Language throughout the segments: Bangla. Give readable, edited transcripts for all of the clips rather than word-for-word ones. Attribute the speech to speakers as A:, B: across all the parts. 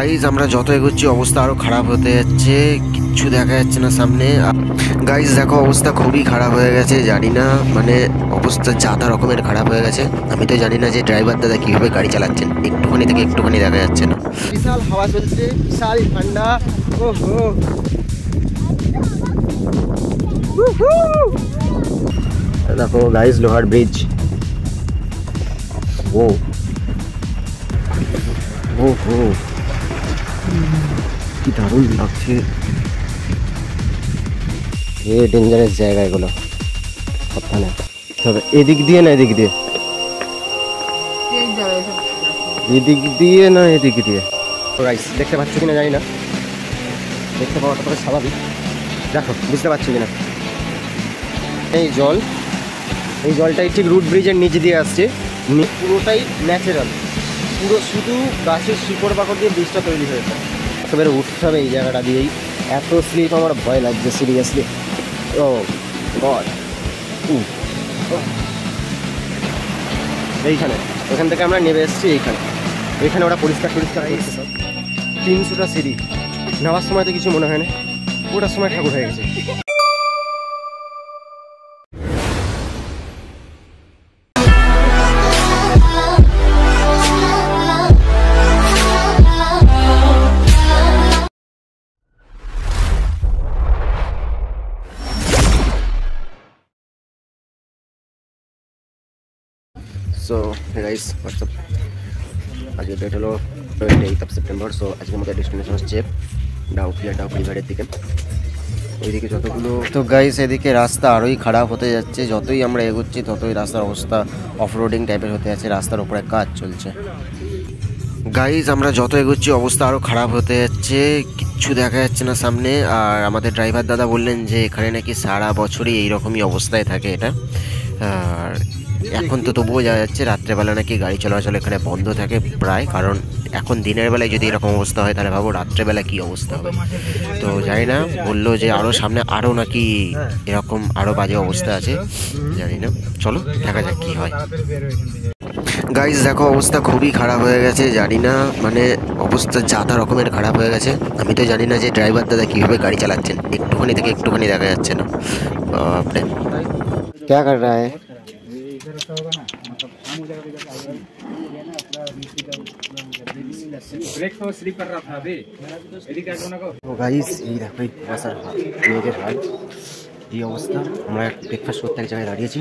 A: গাইজ আমরা যত এগোচ্ছি অবস্থা আরো খারাপ হতে যাচ্ছে, কিচ্ছু দেখা যাচ্ছে না সামনে। গাইজ দেখো অবস্থা খুবই খারাপ হয়ে গেছে, জানি না মানে অবস্থা যা রকমের খারাপ হয়ে গেছে। আমি তো জানি না যে ড্রাইভার দাদা কিভাবে গাড়ি চালাচ্ছেন, একটুখানি থেকে একটুখানি দেখা যাচ্ছে না।
B: বিশাল হাওয়া চলছে, বিশাল ঠান্ডা। ওহো দেখো গাইজ লোহার ব্রিজ। ও ওহো কি দারুণ লাগছে। এ ডেঞ্জারাস জায়গা এগুলো, সাবধানে। তবে এদিক দিয়ে না এদিক দিয়ে, এদিক দিয়ে না এদিক দিয়ে। রাইস দেখতে পাচ্ছ কিনা জানি না, দেখতে পাওয়াটা তবে স্বাভাবিক। দেখো বুঝতে পারছো কিনা, এই জল, এই জলটাই ঠিক রুট ব্রিজের নিচে দিয়ে আসছে। পুরোটাই ন্যাচারাল, পুরো শুধু গাছের শিকড় বাকড় দিয়ে ব্রিজটা তৈরি হয়েছে। একেবারে উঠতে হবে এই জায়গাটা দিয়েই। এত স্লিপ আমার ভয় লাগছে সিরিয়াসলি। ও গড, এইখানে ওখান থেকে আমরা নেমে এসেছি এইখানে। এইখানে ওরা পরিষ্কার করছে সব। 300টা সিঁড়ি, নেওয়ার সময় তো কিছু মনে হয় না, ওটার সময় ঠাকুর হয়ে গেছে। সো গাইস হোয়াটসঅ্যাপ, আজকে ডেট হলো 28 সেপ্টেম্বর। সো আজকে আমাদের ডেস্টিনেশন হচ্ছে ডাউকি দিকে। এইদিকে যতগুলো তো গাইস, এদিকে রাস্তা আরোই খারাপ হতে যাচ্ছে, যতই আমরা এগোচ্ছি ততই রাস্তার অবস্থা অফরোডিং টাইপের হতে যাচ্ছে। রাস্তার উপরে কাজ চলছে। গাইজ আমরা যত এগোচ্ছি অবস্থা আরও খারাপ হতে যাচ্ছে, কিচ্ছু দেখা যাচ্ছে না সামনে। আর আমাদের ড্রাইভার দাদা বললেন যে এখানে নাকি সারা বছরই এইরকমই অবস্থায় থাকে এটা। আর এখন তো তবুও যাওয়া যাচ্ছে, রাত্রেবেলা নাকি গাড়ি চলাচল এখানে বন্ধ থাকে প্রায়, কারণ এখন দিনের বেলায় যদি এরকম অবস্থা হয় তাহলে ভাবো রাত্রেবেলা কী অবস্থা হবে। তো জানি না, বললো যে আরও সামনে আরও নাকি এরকম আরও বাজে অবস্থা আছে, জানি না, চলো দেখা যাক কী হয়। গাইজ দেখো অবস্থা খুবই খারাপ হয়ে গেছে, জানি না মানে অবস্থা যা রকমের খারাপ হয়ে গেছে। আমি তো জানি না যে ড্রাইভার দাদা কীভাবে গাড়ি চালাচ্ছেন, একটুখানি থেকে একটুখানি দেখা যাচ্ছে না। বাপরে क्या कर रहा है? গাইস এই দেখো এই কুয়াশার মেঘের হাল, এই অবস্থা। আমরা ব্রেকফাস্ট করতে এক জায়গায় দাঁড়িয়েছি,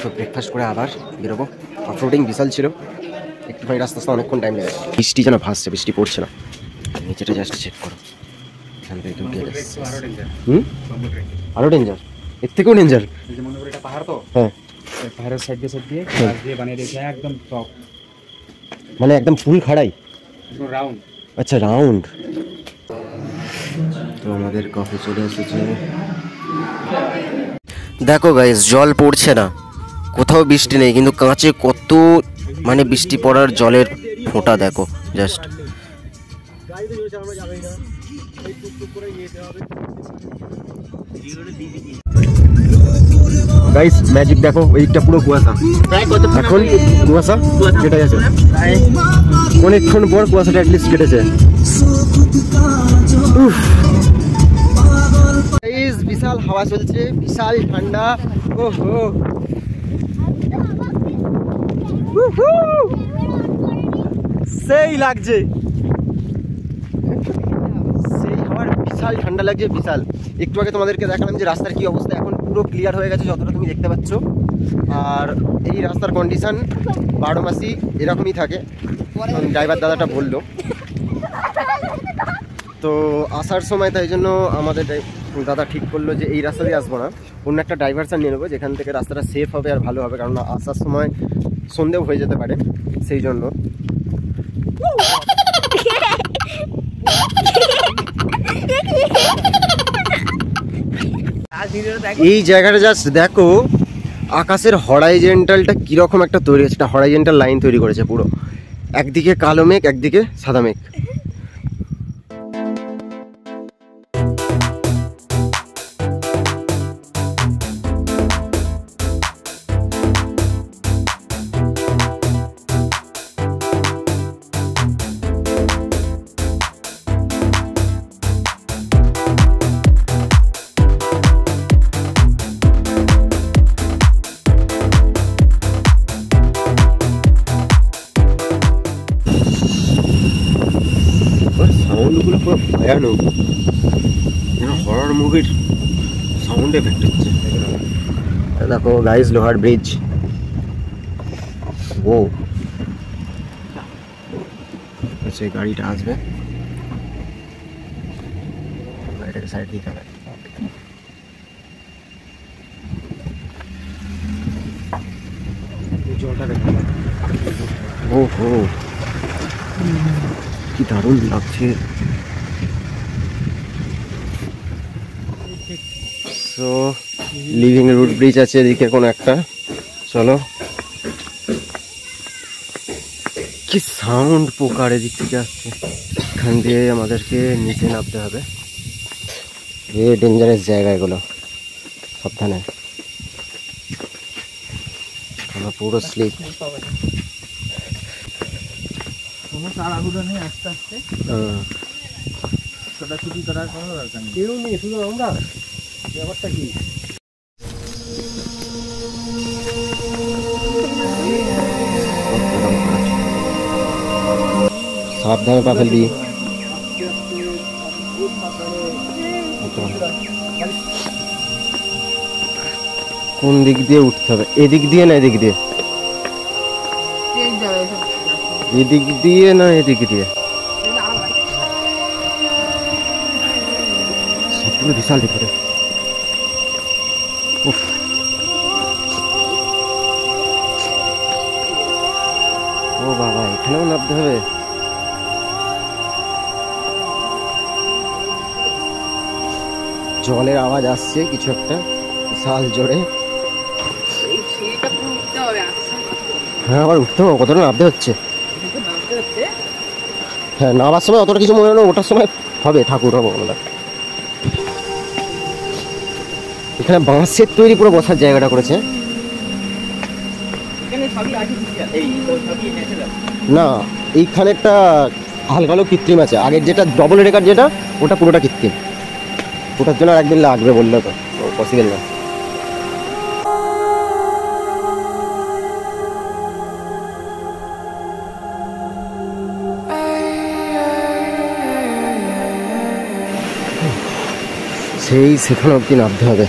B: তো ব্রেকফাস্ট করে আবার বেরোবো। অফরোডিং বিশাল ছিল, একটুখানি রাস্তা আসতে অনেকক্ষণ টাইম লেগেছে। বৃষ্টি যেন ভাসছে, বৃষ্টি পড়ছে না। নিচেটা জাস্ট চেক করো, এখান থেকে একটু গেলে আরও ডেঞ্জার, এর থেকেও ডেঞ্জার। পাহাড় তো, হ্যাঁ পাহাড়ের সাইড দিয়ে বানিয়ে দিয়েছে একদম টপ, মানে একদম ফুল খাড়াই, রাউন্ড। আচ্ছা রাউন্ড। তো আমাদের কফি চলে এসেছে। দেখো গাইস জল পড়ছে না, কোথাও বৃষ্টি নেই, কিন্তু কাঁচে কত মানে বৃষ্টি পড়ার জলের ফোঁটা দেখো জাস্ট। গাইস ম্যাজিক দেখো, ওইটা পুরো কুয়াশা, এখন কুয়াশা কেটে গেছে, অনেকক্ষণ পর কুয়াশাটা অ্যাটলিস্ট কেটেছে। বিশাল হাওয়া চলছে, বিশাল ঠান্ডা। ওহো সেই লাগছে, সেই হাওয়ার বিশাল ঠান্ডা লাগছে, বিশাল। একটু আগে তোমাদেরকে দেখালাম যে রাস্তার কি অবস্থা, এখন পুরো ক্লিয়ার হয়ে গেছে যতটা তুমি দেখতে পাচ্ছ। আর এই রাস্তার কন্ডিশন 12 মাসই এরকমই থাকে, ড্রাইভার দাদাটা বললো। তো আসার সময় তাই জন্য আমাদের দাদা ঠিক করলো যে এই রাস্তা দিয়ে আসবো না, অন্য একটা ডাইভারশন নিয়ে নেবো যেখান থেকে রাস্তাটা সেফ হবে আর ভালো হবে, কারণ আসার সময় সন্দেহ হয়ে যেতে পারে, সেই জন্য। এই জায়গাটা জাস্ট দেখো, আকাশের হরাইজেন্টালটা কিরকম একটা তৈরি হয়েছে, একটা হরাইজেন্টাল লাইন তৈরি করেছে পুরো, একদিকে কালো মেঘ একদিকে সাদা মেঘ। সাউন্ডগুলো পুরো ভয়ানক, যেন হরর মুভির সাউন্ড এফেক্ট হচ্ছে। দেখো গাইস, লোহার ব্রিজ। ও আচ্ছা, গাড়িটা আসবে, গাড়িটাকে সাইড দিতে হবে। ও হো, কি দারুণ লাগছে। সো লিভিং রুট ব্রিজ আছে এদিকে কোনো একটা, চলো। কি সাউন্ড পোকার এদিক থেকে আসছে, এখান দিয়ে আমাদেরকে নিচে নামতে হবে। এ ডেঞ্জারাস জায়গা এগুলো, সাবধানে, আমরা পুরো স্লিপ।
C: আস্তে আস্তে ছোটাছুটি করার কোনো দরকার নেই, কেউ নেই, শুধু আমরা। ব্যাপারটা কি,
B: সাবধানে পা ফেলবি। কোন দিক দিয়ে উঠতে হবে, এদিক দিয়ে না এদিক দিয়ে? এদিক দিয়ে না এদিক দিয়ে? সবগুলো বিশাল ভিতরে। উফ, ও বাবা, এখানেও নামতে হবে? জলের আওয়াজ আসছে কিছু একটা বিশাল জোরে। হ্যাঁ, আবার উঠতে হবে, কতটা নামতে হচ্ছে। হ্যাঁ, নামার সময় অতটা কিছু মনে হয় না, ওঠার সময় হবে ঠাকুর হবো আমরা। এখানে বাঁশের তৈরি পুরো বসার জায়গাটা করেছে। না, এইখানেরটা হালকা হলেও কৃত্রিম আছে, আগের যেটা ডবল রেকার যেটা, ওটা পুরোটা কৃত্রিম। ওটার জন্য আর একদিন লাগবে বললে তো পসিবল না। সেই সেখানে অব্দি নামতে হবে।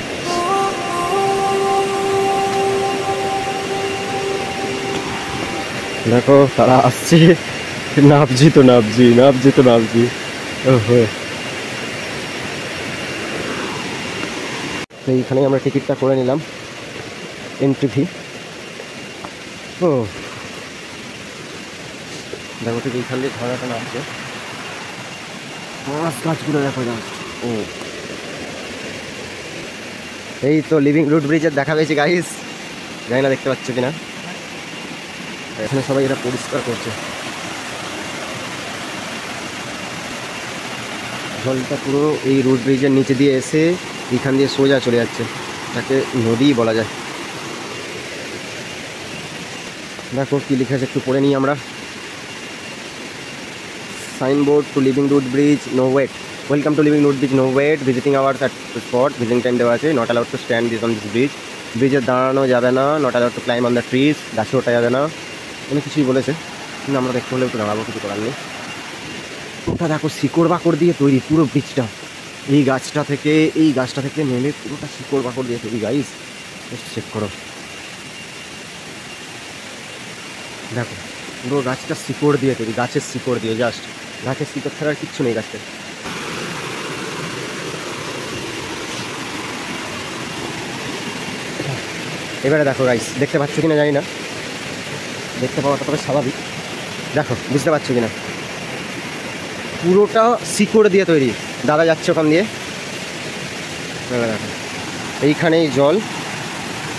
B: দেখো তারা আসছে, নাবজি তো নাবজি, নাবজি তো নাবজি। তো এইখানেই আমরা টিকিটটা করে নিলাম, এন্ট্রি ফি। ও দেখো, ঠিক এইখান দিয়ে ঝর্ণাটা নামছে, মাছ গাছগুলো দেখো যাচ্ছে। ও, এই তো লিভিং রুট ব্রিজের দেখা পেয়েছি গাইস, জানি না দেখতে পাচ্ছ কিনা। এখানে সবাই এটা পরিষ্কার করছে। জলটা পুরো এই রুট ব্রিজের নিচে দিয়ে এসে এখান দিয়ে সোজা চলে যাচ্ছে, তাকে নদী বলা যায়। দেখো কি লিখে আছে, একটু পড়ে নিই আমরা। Signboard to living root bridge, no wait, welcome to living root bridge, no wait, visiting hours at spot, visiting time দেওয়া আছে, not allowed to stand this on this bridge, ব্রিজে দাঁড়ানো যাবে না, not allowed to climb on the trees, গাছে ওঠা যাবে না, অনেক কিছুই বলেছে, কিন্তু আমরা দেখতে হলে একটু দাঁড়াবো, কিছু করার নেই। ওটা দেখো শিকড় বাকড় দিয়ে তৈরি পুরো ব্রিজটা, এই গাছটা থেকে নেমে পুরোটা শিকড় বাকড় দিয়ে তৈরি গাইস, চেক করো। দেখো পুরো গাছটা শিকড় দিয়ে তৈরি, গাছের শিকড় দিয়ে, জাস্ট গাছের শিকড় ছাড়া আর কিচ্ছু নেই গাছটা। এবারে দেখো গাইস, দেখতে পাচ্ছ কিনা জানি না, দেখতে পাওয়াটা তবে স্বাভাবিক। দেখো বুঝতে পারছো কিনা, পুরোটা শিকড় দিয়ে তৈরি। দাদা যাচ্ছে ওখান দিয়ে, দেখো এইখানেই জল,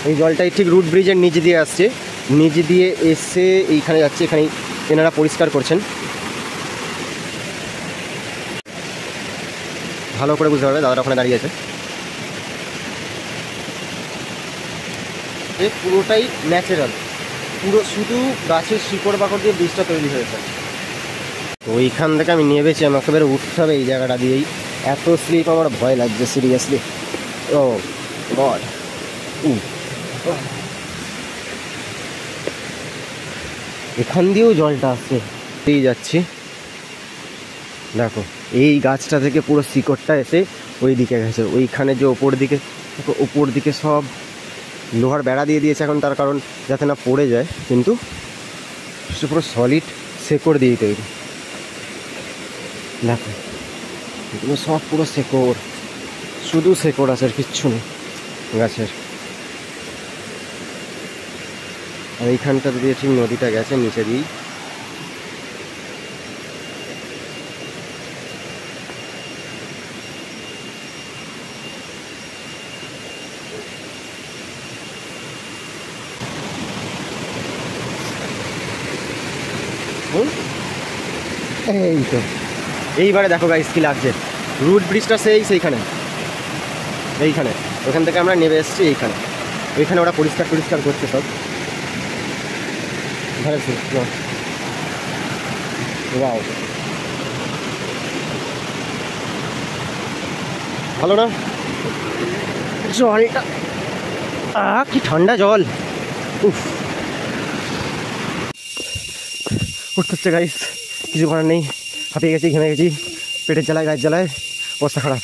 B: এই জলটাই ঠিক রুট ব্রিজের নিচে দিয়ে আসছে, নিচে দিয়ে এসে এইখানে যাচ্ছে, এখানেই এনারা পরিষ্কার করছেন। ভালো করে বুঝতে পারবে, দাদারা ওখানে দাঁড়িয়ে আছে। এই পুরোটাই ন্যাচারাল, পুরো শুধু গাছের শিকড় বাকড় দিয়ে ব্রিজটা তৈরি হয়েছে। তো ওইখান থেকে আমি নেমেছি, আমাকে বেরো উঠতে হবে এই জায়গাটা দিয়েই। এত স্লিপ, আমার ভয় লাগছে সিরিয়াসলি। ও গড, এখান দিয়েও জলটা আসছে, দিয়ে যাচ্ছি। দেখো এই গাছটা থেকে পুরো শিকড়টা এসে ওই দিকে গেছে, ওইখানে যে ওপর দিকে, দেখো ওপর দিকে সব লোহার বেড়া দিয়ে দিয়েছে এখন, তার কারণ যাতে না পড়ে যায়, কিন্তু সে পুরো সলিড শেকড় দিয়ে তৈরি। দেখো এগুলো সব পুরো শেকড়, শুধু শেকড় আছে, আর কিচ্ছু নেই গাছের। আর এইখানটা দিয়ে ঠিক নদীটা গেছে নিচে দিয়েই। এই তো এইবারে দেখো গাইস কি লাগছে, রুট ব্রিজটা সেইখানে, এইখানে ওখান থেকে আমরা নেমে এসেছি এইখানে, ওইখানে ওরা পরিষ্কার করছে সব। ওয়াও ভালো না জলটা, কি ঠান্ডা জল, উফ উঠতে হচ্ছে গাইস, কিছু করার নেই, হাঁপিয়ে গেছি, ঘেমে গেছি, পেটের জ্বালায় গায়ের জ্বালায় অবস্থা খারাপ।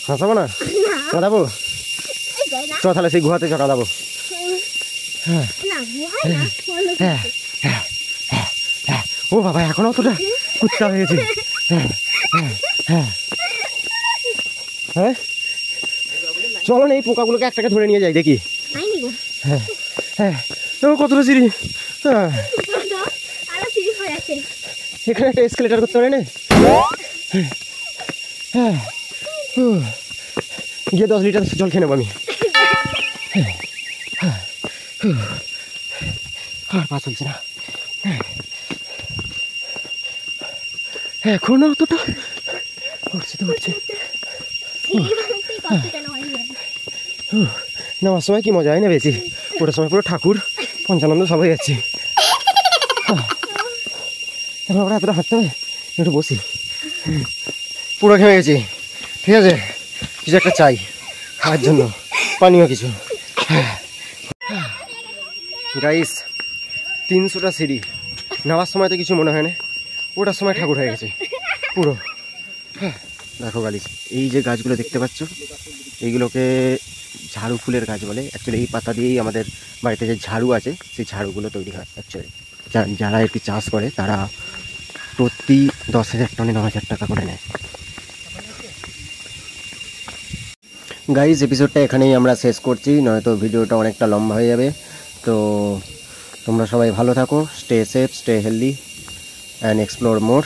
B: হাসাবো না, কাঁদাবো, চ তাহলে সেই গুহাতে চ কাঁদাবো। ও বাবা এখন অতটা কুত্তা হয়ে গেছে। হ্যাঁ চলো না এই পোকাগুলোকে একটাকে ধরে নিয়ে যাই দেখি। হ্যাঁ হ্যাঁ কতটা সিঁড়ি, হ্যাঁ এখানে একটা এসকেলেটার করতে পারে না, হ্যাঁ গিয়ে 10 লিটার জল খেয়ে নেবো আমি। আর পা চলছে না এখনো অতটা, উঠছে তো উঠছে। নামার সময় কি মজা হয় না বেশি, ওটার সময় পুরো ঠাকুর পঞ্চানন্দ সবাই যাচ্ছে। এখন ওরা এতটা হাঁটতে হবে, একটু বসি, পুরো ঘেমে গেছি, ঠিক আছে কিছু একটা চাই খাওয়ার জন্য, পানীয় কিছু। গাইস 300টা সিঁড়ি, নামার সময় তো কিছু মনে হয় না, ওটার সময় ঠাকুর হয়ে গেছে পুরো। দেখো গাইস এই যে গাছগুলো দেখতে পাচ্ছ, এইগুলোকে ঝাড়ু ফুলের গাছ বলে। অ্যাকচুয়ালি এই পাতা দিয়েই আমাদের বাড়িতে যে ঝাড়ু আছে সেই ঝাড়ুগুলো তৈরি হয়। অ্যাকচুয়ালি যারা একটু চাষ করে তারা প্রতি 10,000 টনে 9,000 টাকা করে নেয়। গাইস এপিসোডটা এখানেই আমরা শেষ করছি, নয়তো ভিডিওটা অনেকটা লম্বা হয়ে যাবে। তো তোমরা সবাই ভালো থাকো, stay safe, stay healthy and explore more.